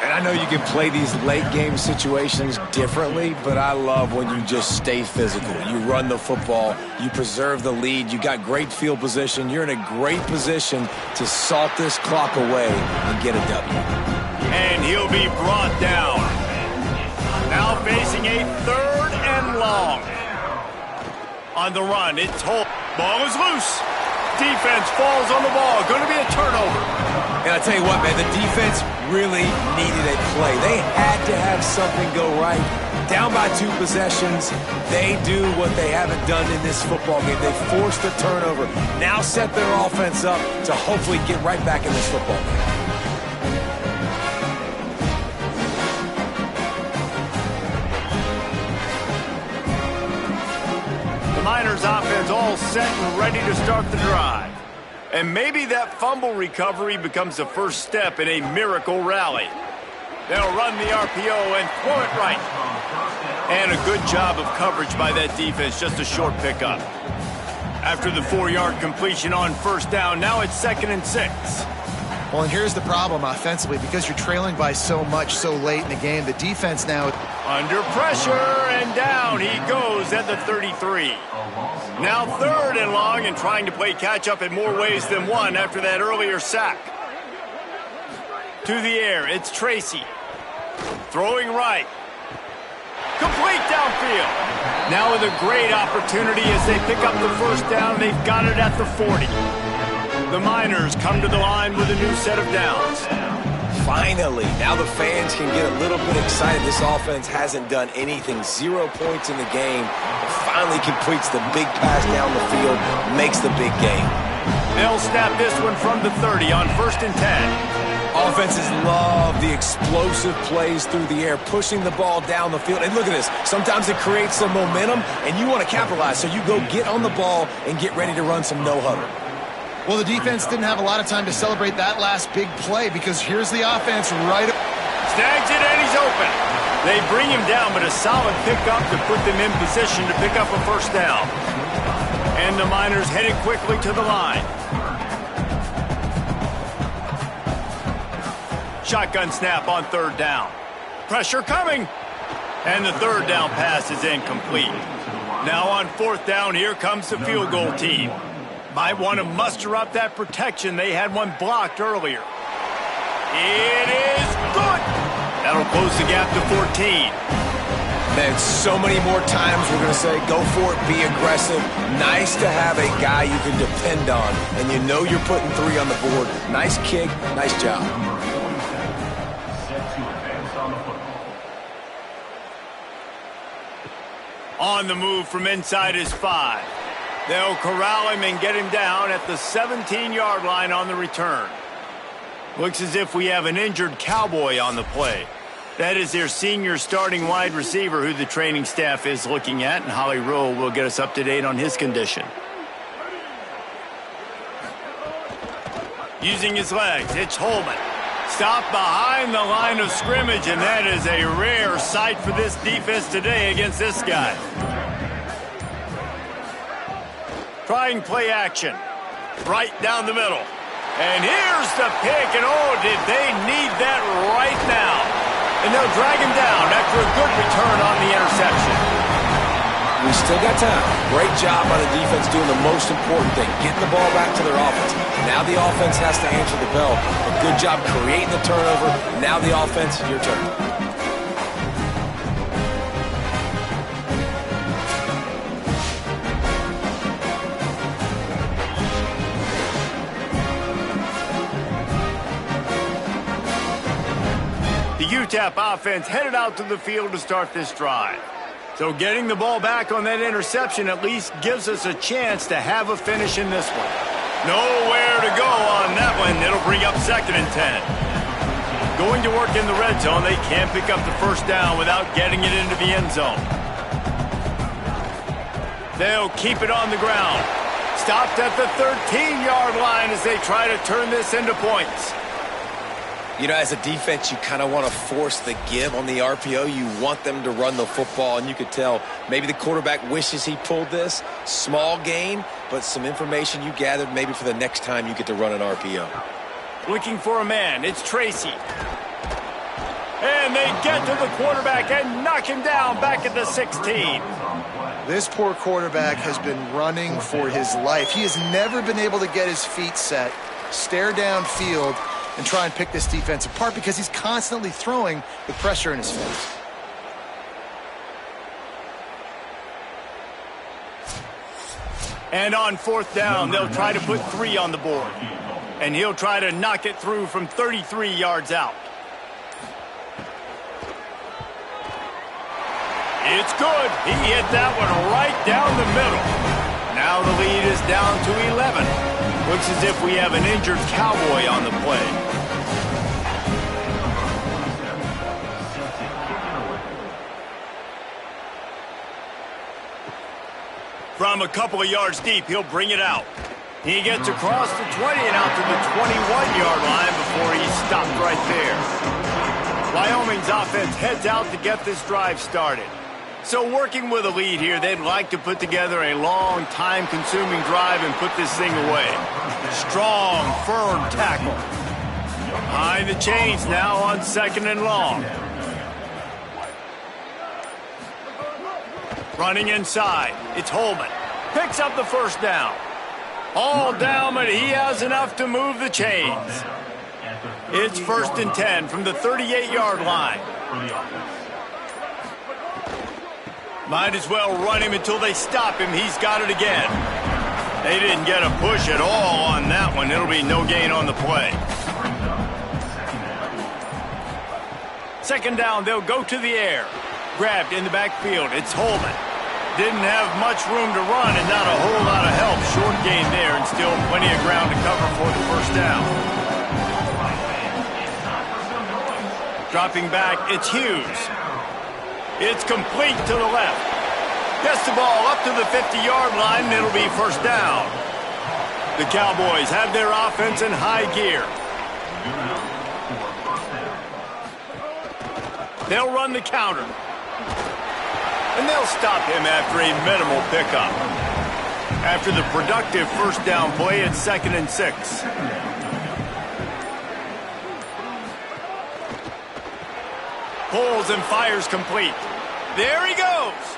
Speaker 4: And I know you can play these late game situations differently, but I love when you just stay physical. You run the football, you preserve the lead, you got great field position, you're in a great position to salt this clock away and get a W.
Speaker 1: And he'll be brought down. Now facing a 3rd and long. On the run, it's Holman. Ball is loose. Defense falls on the ball. Going to be a turnover.
Speaker 4: And I tell you what, man, the defense really needed a play. They had to have something go right. Down by 2 possessions, they do what they haven't done in this football game. They forced the turnover. Now set their offense up to hopefully get right back in this football game.
Speaker 1: Miners offense all set and ready to start the drive. And maybe that fumble recovery becomes the first step in a miracle rally. They'll run the RPO and throw it right. And a good job of coverage by that defense, just a short pickup. After the 4-yard completion on first down, now it's 2nd and 6.
Speaker 3: Well, and here's the problem offensively. Because you're trailing by so much so late in the game, the defense now...
Speaker 1: Under pressure, and down he goes at the 33. Now 3rd and long, and trying to play catch-up in more ways than one after that earlier sack. To the air, it's Tracy. Throwing right. Complete downfield. Now with a great opportunity as they pick up the first down. They've got it at the 40. The Miners come to the line with a new set of downs.
Speaker 4: Finally, now the fans can get a little bit excited. This offense hasn't done anything. 0 points in the game. It finally completes the big pass down the field, makes the big game.
Speaker 1: They'll snap this one from the 30 on 1st and 10.
Speaker 4: Offenses love the explosive plays through the air, pushing the ball down the field. And look at this. Sometimes it creates some momentum, and you want to capitalize. So you go get on the ball and get ready to run some no-huddle.
Speaker 3: Well, the defense didn't have a lot of time to celebrate that last big play because here's the offense right...
Speaker 1: Snags it, and he's open. They bring him down, but a solid pickup to put them in position to pick up a first down. And the Miners headed quickly to the line. Shotgun snap on 3rd down. Pressure coming. And the 3rd down pass is incomplete. Now on 4th down, here comes the field goal team. Might want to muster up that protection. They had one blocked earlier. It is good. That'll close the gap to 14.
Speaker 4: Man, so many more times we're going to say, go for it, be aggressive. Nice to have a guy you can depend on, and you know you're putting 3 on the board. Nice kick, nice job.
Speaker 1: On the move from inside his 5. They'll corral him and get him down at the 17-yard line on the return. Looks as if we have an injured Cowboy on the play. That is their senior starting wide receiver who the training staff is looking at, and Holly Rowe will get us up to date on his condition. Using his legs, it's Holman. Stopped behind the line of scrimmage, and that is a rare sight for this defense today against this guy. Trying play action. Right down the middle. And here's the pick, and oh, did they need that right now. And they'll drag him down after a good return on the interception.
Speaker 4: We still got time. Great job by the defense doing the most important thing, getting the ball back to their offense. Now the offense has to answer the bell. A good job creating the turnover. Now the offense, your turn.
Speaker 1: The UTEP offense headed out to the field to start this drive. So getting the ball back on that interception at least gives us a chance to have a finish in this one. Nowhere to go on that one. It'll bring up 2nd and 10. Going to work in the red zone. They can't pick up the first down without getting it into the end zone. They'll keep it on the ground. Stopped at the 13-yard line as they try to turn this into points.
Speaker 4: You know, as a defense, you kind of want to force the give on the RPO. You want them to run the football, and you could tell maybe the quarterback wishes he pulled this. Small gain, but some information you gathered maybe for the next time you get to run an RPO.
Speaker 1: Looking for a man. It's Tracy. And they get to the quarterback and knock him down back at the 16.
Speaker 3: This poor quarterback has been running for his life. He has never been able to get his feet set, stare downfield, and try and pick this defense apart because he's constantly throwing with pressure in his face.
Speaker 1: And on 4th down, they'll try to put 3 on the board. And he'll try to knock it through from 33 yards out. It's good. He hit that one right down the middle. Now the lead is down to 11. Looks as if we have an injured Cowboy on the play. From a couple of yards deep, he'll bring it out. He gets across the 20 and out to the 21-yard line before he's stopped right there. Wyoming's offense heads out to get this drive started. So working with a lead here, they'd like to put together a long, time-consuming drive and put this thing away. Strong, firm tackle. Behind the chains now on 2nd and long. Running inside. It's Holman. Picks up the 1st down. All down, but he has enough to move the chains. It's 1st and 10 from the 38-yard line. Might as well run him until they stop him. He's got it again. They didn't get a push at all on that one. It'll be no gain on the play. 2nd down, they'll go to the air. Grabbed in the backfield. It's Holman. Didn't have much room to run and not a whole lot of help. Short gain there and still plenty of ground to cover for the 1st down. Dropping back, it's Hughes. It's complete to the left. Gets the ball up to the 50-yard line, and it'll be 1st down. The Cowboys have their offense in high gear. They'll run the counter. And they'll stop him after a minimal pickup. After the productive 1st down play, it's 2nd and 6. Pulls and fires complete. There he goes.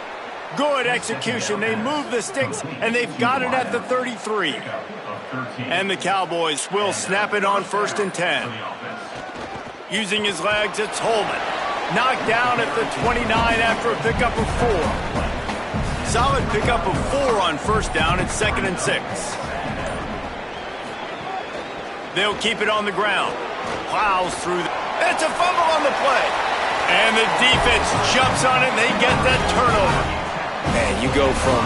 Speaker 1: Good execution. They move the sticks, and they've got it at the 33. And the Cowboys will snap it on 1st and 10. Using his legs, it's Holman. Knocked down at the 29 after a pickup of 4. Solid pickup of 4 on 1st down. It's 2nd and 6. They'll keep it on the ground. Plows through. It's a fumble on the play. And the defense jumps on it, and they get that turnover.
Speaker 4: Man, you go from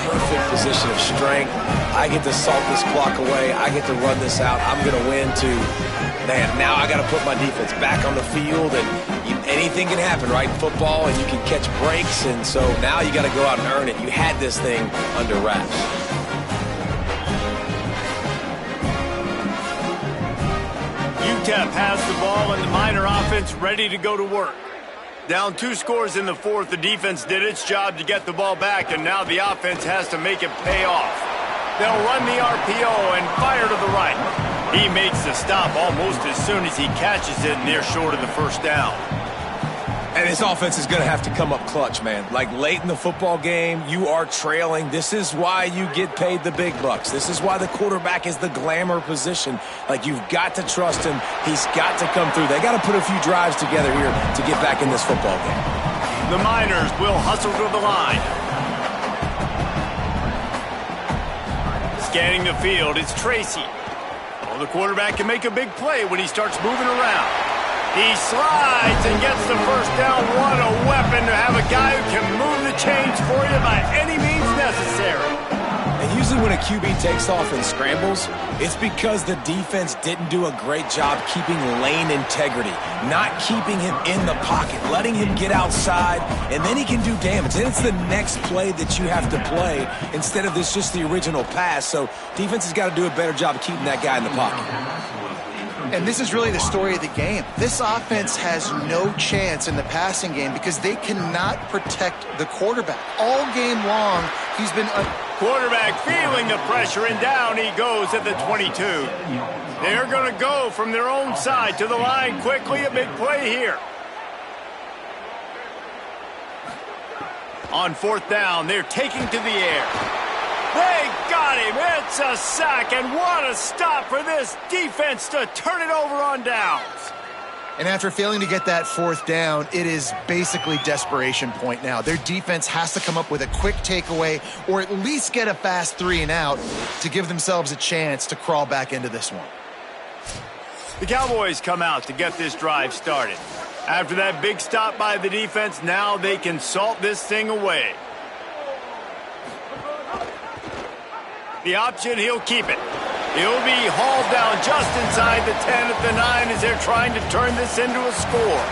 Speaker 4: perfect position of strength. I get to salt this clock away. I get to run this out. I'm going to win to, man, now I got to put my defense back on the field. And anything can happen, right, in football, and you can catch breaks. And so now you got to go out and earn it. You had this thing under wraps.
Speaker 1: UTEP has the ball and the Miner offense ready to go to work. Down 2 scores in the 4th, the defense did its job to get the ball back, and now the offense has to make it pay off. They'll run the RPO and fire to the right. He makes the stop almost as soon as he catches it, and they're short of the 1st down.
Speaker 4: And this offense is going to have to come up clutch, man. Like late in the football game, you are trailing. This is why you get paid the big bucks. This is why the quarterback is the glamour position. Like, you've got to trust him. He's got to come through. They got to put a few drives together here to get back in this football game.
Speaker 1: The Miners will hustle to the line. Scanning the field, it's Tracy. Oh, the quarterback can make a big play when he starts moving around. He slides and gets the 1st down. What a weapon to have a guy who can move the chains for you by any means necessary.
Speaker 4: And usually when a QB takes off and scrambles, it's because the defense didn't do a great job keeping lane integrity, not keeping him in the pocket, letting him get outside, and then he can do damage. And it's the next play that you have to play instead of just the original pass. So defense has got to do a better job of keeping that guy in the pocket.
Speaker 3: And this is really the story of the game. This offense has no chance in the passing game because they cannot protect the quarterback. All game long, he's been...
Speaker 1: Quarterback feeling the pressure, and down he goes at the 22. They're going to go from their own side to the line quickly. A big play here. On fourth down, they're taking to the air. They got him. It's a sack, and what a stop for this defense to turn it over on downs.
Speaker 3: And after failing to get that fourth down, it is basically desperation point now. Their defense has to come up with a quick takeaway or at least get a fast 3 and out to give themselves a chance to crawl back into this one.
Speaker 1: The Cowboys come out to get this drive started. After that big stop by the defense, now they can salt this thing away. The option, he'll keep it. He'll be hauled down just inside the 10 at the 9 as they're trying to turn this into a score.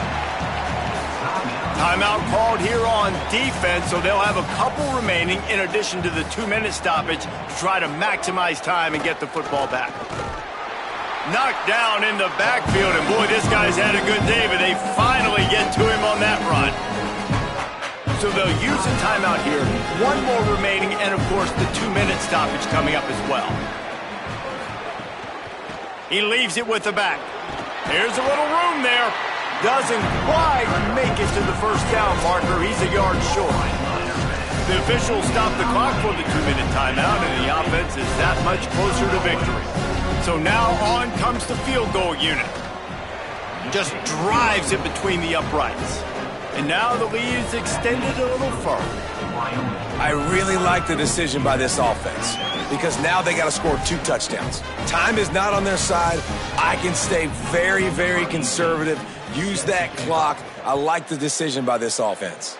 Speaker 1: Timeout called here on defense, so they'll have a couple remaining in addition to the 2-minute stoppage to try to maximize time and get the football back. Knocked down in the backfield, and boy, this guy's had a good day, but they finally get to him on that run. So they'll use a timeout here, one more remaining, and of course the 2-minute stoppage coming up as well. He leaves it with the back. There's a little room there. Doesn't quite make it to the first down marker. He's a yard short. The officials stop the clock for the 2-minute timeout, and the offense is that much closer to victory. So now on comes the field goal unit. Just drives it between the uprights. And now the lead is extended a little further.
Speaker 4: I really like the decision by this offense because now they got to score 2 touchdowns. Time is not on their side. I can stay very, very conservative, use that clock. I like the decision by this offense.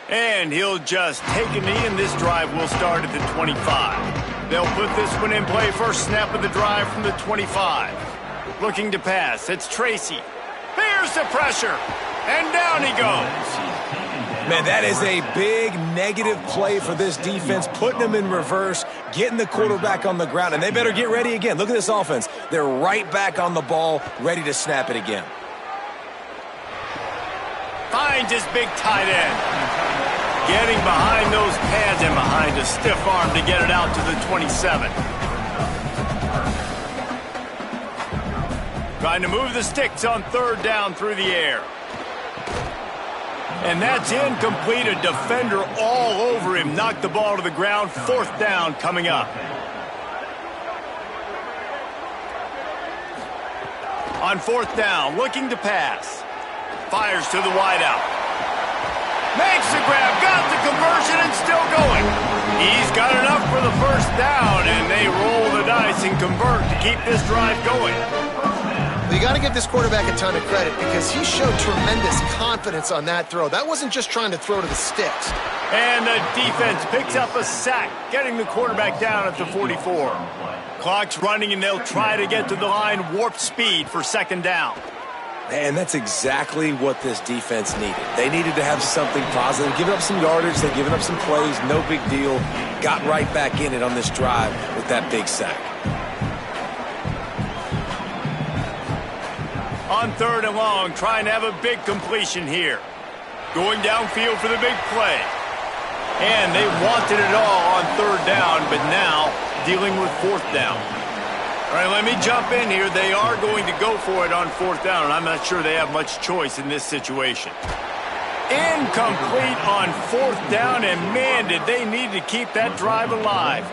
Speaker 1: And he'll just take a knee, and this drive will start at the 25. They'll put this one in play first snap of the drive from the 25. Looking to pass. It's Tracy. Here's the pressure. And down he goes.
Speaker 4: Man, that is a big negative play for this defense, putting them in reverse, getting the quarterback on the ground, and they better get ready again. Look at this offense. They're right back on the ball, ready to snap it again.
Speaker 1: Finds his big tight end. Getting behind those pads and behind a stiff arm to get it out to the 27. Trying to move the sticks on third down through the air. And that's incomplete. A defender all over him. Knocked the ball to the ground. Fourth down coming up. On fourth down, looking to pass. Fires to the wideout. Makes the grab, got the conversion, and still going. He's got enough for the first down, and they roll the dice and convert to keep this drive going.
Speaker 3: Well, you got to give this quarterback a ton of credit because he showed tremendous confidence on that throw. That wasn't just trying to throw to the sticks.
Speaker 1: And the defense picks up a sack, getting the quarterback down at the 44. Clock's running, and they'll try to get to the line warp speed for second down.
Speaker 4: And that's exactly what this defense needed. They needed to have something positive. Giving up some yardage, they've given up some plays, no big deal. Got right back in it on this drive with that big sack.
Speaker 1: On third and long, trying to have a big completion here. Going downfield for the big play. And they wanted it all on third down, but now dealing with fourth down. All right, let me jump in here. They are going to go for it on fourth down, and I'm not sure they have much choice in this situation. Incomplete on fourth down, and man, did they need to keep that drive alive.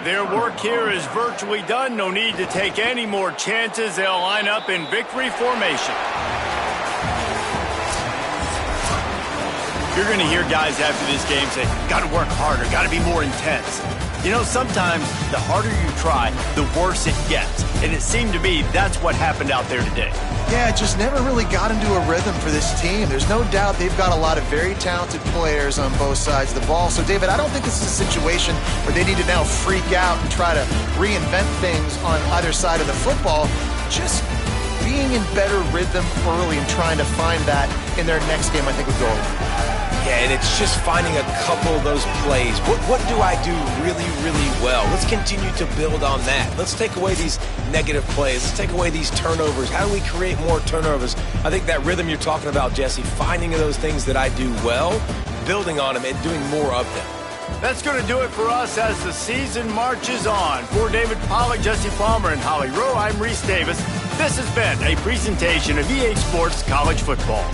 Speaker 1: Their work here is virtually done. No need to take any more chances. They'll line up in victory formation. You're going to hear guys after this game say, got to work harder, got to be more intense. You know, sometimes the harder you try, the worse it gets. And it seemed to me that's what happened out there today.
Speaker 3: Yeah, it just never really got into a rhythm for this team. There's no doubt they've got a lot of very talented players on both sides of the ball. So, David, I don't think this is a situation where they need to now freak out and try to reinvent things on either side of the football. Just being in better rhythm early and trying to find that in their next game, I think, would go over.
Speaker 4: Yeah, and it's just finding a couple of those plays. What do I do really, really well? Let's continue to build on that. Let's take away these negative plays. Let's take away these turnovers. How do we create more turnovers? I think that rhythm you're talking about, Jesse, finding those things that I do well, building on them, and doing more of them.
Speaker 1: That's going to do it for us as the season marches on. For David Pollack, Jesse Palmer, and Holly Rowe, I'm Reese Davis. This has been a presentation of EA Sports College Football.